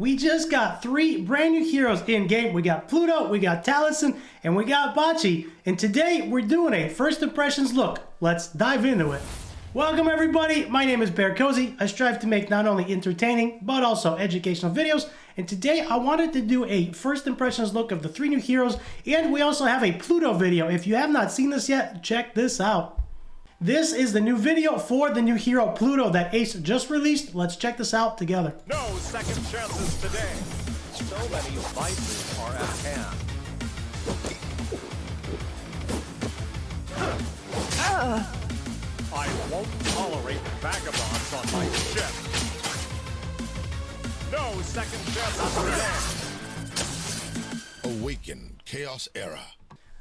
We just got 3 brand new heroes in game. We got Pluto, we got Taliesin, and we got Baachi. And today we're doing a first impressions look. Let's dive into it. Welcome everybody, my name is BearCozy. I strive to make not only entertaining, but also educational videos. And today I wanted to do a first impressions look of the 3 new heroes. And we also have a Pluto video. If you have not seen this yet, check this out. This is the new video for the new hero Pluto that Ace just released. Let's check this out together. No second chances today. So many vices are at hand. I won't tolerate vagabonds on my ship. No second chances today. Awaken Chaos Era.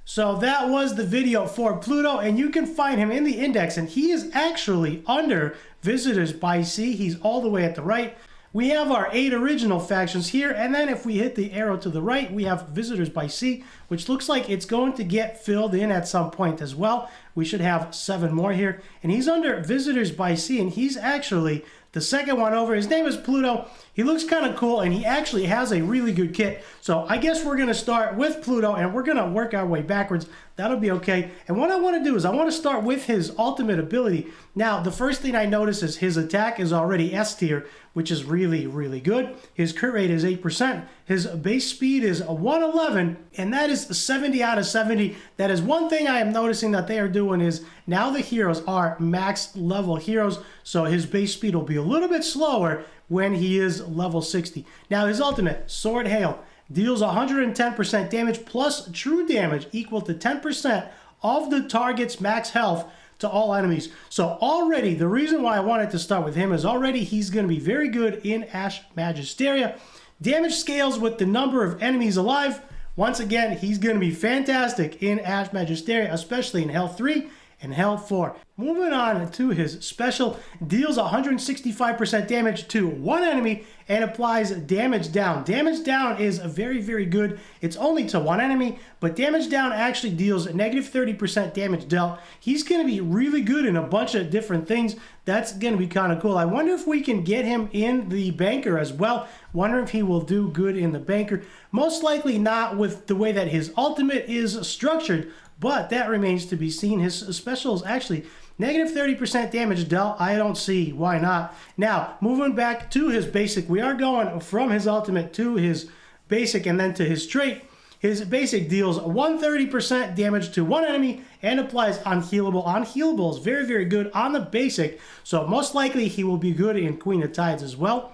So that was the video for Pluto, and you can find him in the index, and he is actually under Visitors Baachi. He's all the way at the right. We have our 8 original factions here, and then if we hit the arrow to the right, we have Visitors Baachi, which looks like it's going to get filled in at some point as well. We should have 7 more here, and he's under Visitors Baachi, and he's actually the second one over. His name is Pluto. He looks kind of cool, and he actually has a really good kit. So I guess we're going to start with Pluto, and we're going to work our way backwards. That'll be okay. And what I want to do is I want to start with his ultimate ability. Now, the first thing I notice is his attack is already S tier, which is really, really good. His crit rate is 8%. His base speed is 111, and that is 70 out of 70. That is one thing I am noticing that they are doing is now the heroes are max level heroes, so his base speed will be a little bit slower when he is level 60. Now his ultimate, Sword Hail, deals 110% damage plus true damage equal to 10% of the target's max health to all enemies. So already, the reason why I wanted to start with him is already he's going to be very good in Ash Magisteria. Damage scales with the number of enemies alive. Once again, he's going to be fantastic in Ash Magisteria, especially in Hell 3 and Hell 4. Moving on to his special, deals 165% damage to one enemy and applies damage down. Damage down is very, very good. It's only to one enemy, but damage down actually deals negative 30% damage dealt. He's going to be really good in a bunch of different things. That's going to be kind of cool. I wonder if we can get him in the banker as well. Wonder if he will do good in the banker. Most likely not with the way that his ultimate is structured, but that remains to be seen. His special is actually negative 30% damage dealt. I don't see why not. Now, moving back to his basic, we are going from his ultimate to his basic and then to his trait. His basic deals 130% damage to one enemy and applies unhealable. Unhealable is very, very good on the basic, so most likely he will be good in Queen of Tides as well.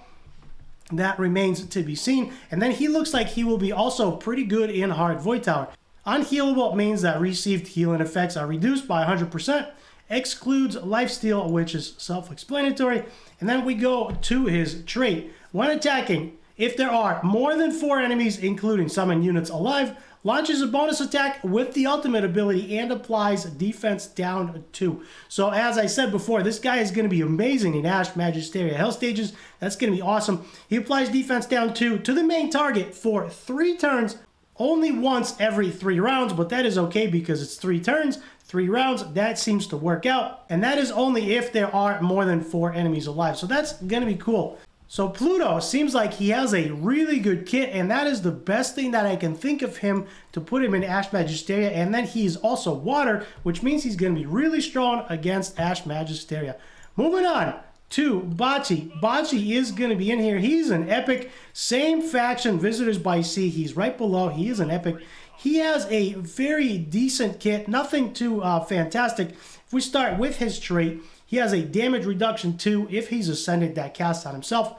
That remains to be seen. And then he looks like he will be also pretty good in Hard Void Tower. Unhealable means that received healing effects are reduced by 100%, excludes lifesteal, which is self-explanatory. And then we go to his trait. When attacking, if there are more than 4 enemies, including summon units alive, launches a bonus attack with the ultimate ability and applies defense down 2. So as I said before, this guy is going to be amazing in Ash Magisteria Hell stages. That's going to be awesome. He applies defense down 2 to the main target for 3 turns, only once every 3 rounds, but that is okay because it's 3 turns, 3 rounds. That seems to work out, and that is only if there are more than 4 enemies alive. So that's going to be cool. So Pluto seems like he has a really good kit, and that is the best thing that I can think of him to put him in Ash Magisteria. And then he's also water, which means he's going to be really strong against Ash Magisteria. Moving on to Baachi. Baachi is going to be in here. He's an epic. Same faction, Visitors Baachi. He's right below. He is an epic. He has a very decent kit. Nothing too fantastic. If we start with his trait, he has a damage reduction 2 if he's ascended that casts on himself.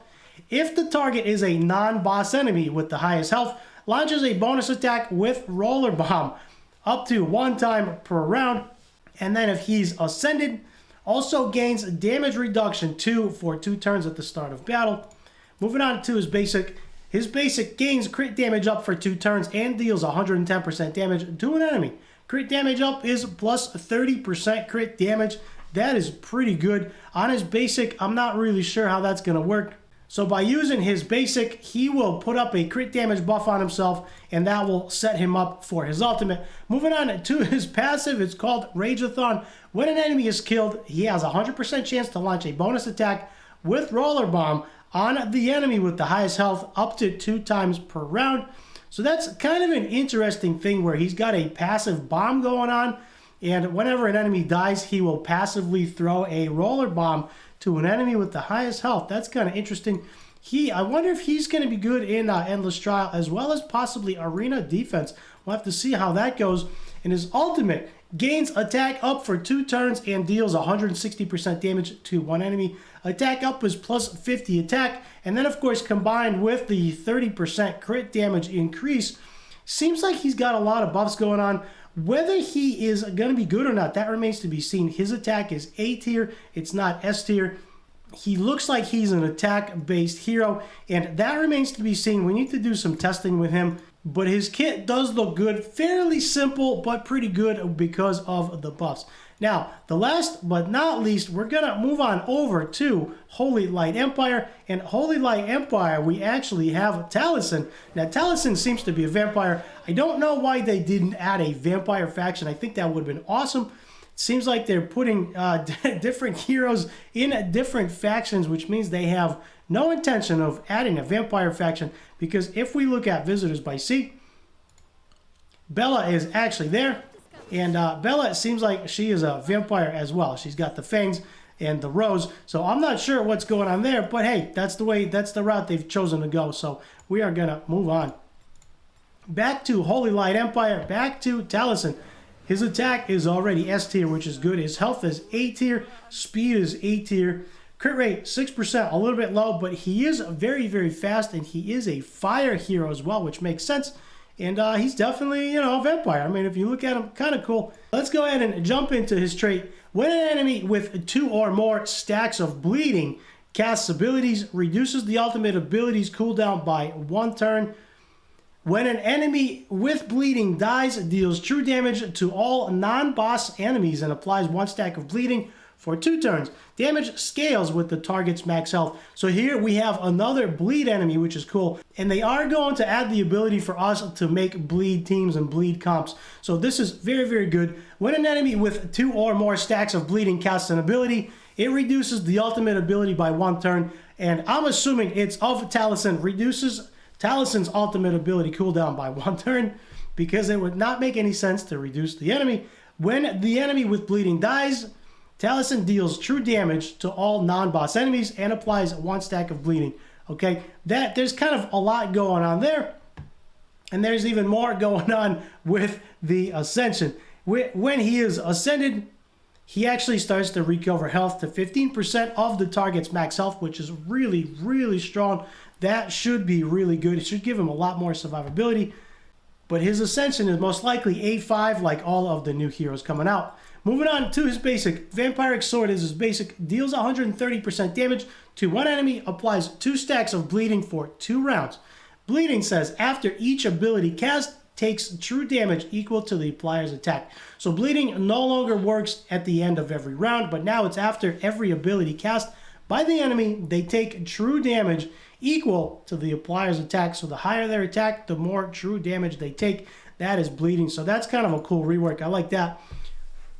If the target is a non-boss enemy with the highest health, launches a bonus attack with Roller Bomb up to 1 time per round. And then if he's ascended, also gains damage reduction 2 for 2 turns at the start of battle. Moving on to his basic. His basic gains crit damage up for 2 turns and deals 110% damage to an enemy. Crit damage up is plus 30% crit damage. That is pretty good. On his basic, I'm not really sure how that's going to work. So by using his basic, he will put up a crit damage buff on himself, and that will set him up for his ultimate. Moving on to his passive, it's called Rageathon. When an enemy is killed, he has a 100% chance to launch a bonus attack with Roller Bomb on the enemy with the highest health up to 2 times per round. So that's kind of an interesting thing where he's got a passive bomb going on, and whenever an enemy dies, he will passively throw a roller bomb to an enemy with the highest health. That's kind of interesting. I wonder if he's going to be good in Endless Trial as well as possibly Arena Defense. We'll have to see how that goes. And his ultimate gains attack up for 2 turns and deals 160% damage to one enemy. Attack up is plus 50 attack. And then, of course, combined with the 30% crit damage increase, seems like he's got a lot of buffs going on. Whether he is going to be good or not, that remains to be seen. His attack is A tier. It's not S tier. He looks like he's an attack-based hero, and that remains to be seen. We need to do some testing with him, but his kit does look good. Fairly simple, but pretty good because of the buffs. Now, the last but not least, we're going to move on over to Holy Light Empire. And Holy Light Empire, we actually have Taliesin. Now, Taliesin seems to be a vampire. I don't know why they didn't add a vampire faction. I think that would have been awesome. Seems like they're putting different heroes in different factions, which means they have no intention of adding a vampire faction, because if we look at Visitors by Sea, Bella is actually there, and Bella seems like she is a vampire as well. She's got the fangs and the rose, so I'm not sure what's going on there, but hey, that's the route they've chosen to go, so we are going to move on. Back to Holy Light Empire, back to Taliesin. His attack is already S tier, which is good. His health is A tier. Speed is A tier. Crit rate, 6%, a little bit low, but he is very, very fast, and he is a fire hero as well, which makes sense. And he's definitely, a vampire. I mean, if you look at him, kind of cool. Let's go ahead and jump into his trait. When an enemy with 2 or more stacks of bleeding casts abilities, reduces the ultimate abilities cooldown by 1 turn. When an enemy with bleeding dies, deals true damage to all non-boss enemies and applies 1 stack of bleeding for 2 turns. Damage scales with the target's max health. So here we have another bleed enemy, which is cool. And they are going to add the ability for us to make bleed teams and bleed comps. So this is very, very good. When an enemy with 2 or more stacks of bleeding casts an ability, it reduces the ultimate ability by 1 turn. And I'm assuming it's of Taliesin, reduces Taliesin's ultimate ability cooldown by 1 turn, because it would not make any sense to reduce the enemy. When the enemy with bleeding dies, Taliesin deals true damage to all non-boss enemies and applies 1 stack of bleeding. Okay, there's kind of a lot going on there, and there's even more going on with the Ascension. When he is ascended, he actually starts to recover health to 15% of the target's max health, which is really, really strong. That should be really good. It should give him a lot more survivability. But his Ascension is most likely A5, like all of the new heroes coming out. Moving on to his basic. Vampiric Sword is his basic. Deals 130% damage to one enemy. Applies 2 stacks of bleeding for 2 rounds. Bleeding says after each ability cast, takes true damage equal to the applier's attack. So bleeding no longer works at the end of every round, but now it's after every ability cast by the enemy. They take true damage equal to the applier's attack. So the higher their attack, the more true damage they take. That is bleeding. So that's kind of a cool rework. I like that.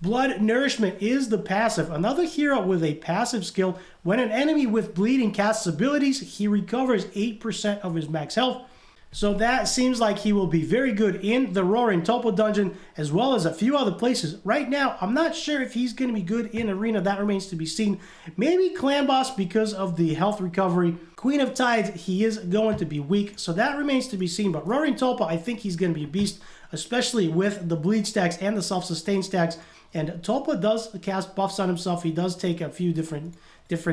Blood Nourishment is the passive. Another hero with a passive skill. When an enemy with bleeding casts abilities, he recovers 8% of his max health. So that seems like he will be very good in the Roaring Topo dungeon, as well as a few other places. Right now, I'm not sure if he's going to be good in Arena. That remains to be seen. Maybe Clan Boss because of the health recovery. Queen of Tides, he is going to be weak. So that remains to be seen. But Roaring Topo, I think he's going to be a beast, especially with the bleed stacks and the self-sustain stacks. And Topo does cast buffs on himself. He does take a few different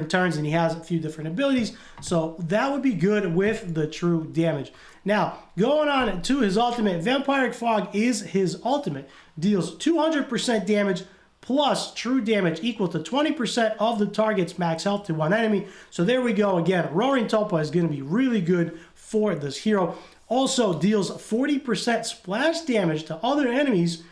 turns, and he has a few different abilities. So that would be good with the true damage. Now, going on to his ultimate, Vampiric Fog is his ultimate. Deals 200% damage plus true damage equal to 20% of the target's max health to one enemy. So there we go again. Roaring Topo is going to be really good for this hero. Also deals 40% splash damage to other enemies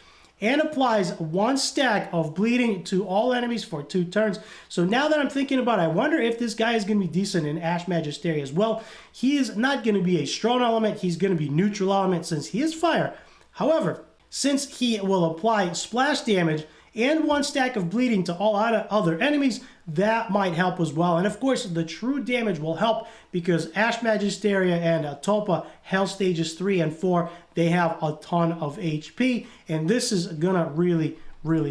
and applies 1 stack of bleeding to all enemies for 2 turns. So now that I'm thinking about it, I wonder if this guy is going to be decent in Ash Magistery as well. He is not going to be a strong element. He's going to be neutral element since he is fire. However, since he will apply splash damage and 1 stack of bleeding to all other enemies. That might help as well. And of course, the true damage will help because Ash Magisteria and Tulpa Hell Stages 3 and 4, they have a ton of HP, and this is gonna really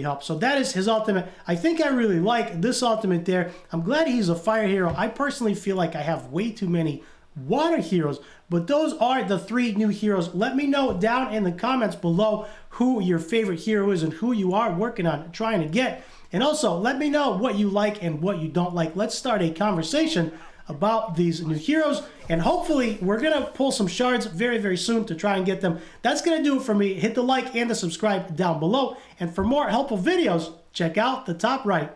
help. So that is his ultimate. I think I really like this ultimate there. I'm glad he's a fire hero. I personally feel like I have way too many water heroes, but those are the 3 new heroes. Let me know down in the comments below who your favorite hero is and who you are working on trying to get. And also, let me know what you like and what you don't like. Let's start a conversation about these new heroes, and hopefully we're gonna pull some shards very soon to try and get them. That's gonna do it for me. Hit the like and the subscribe down below, and for more helpful videos, check out the top right.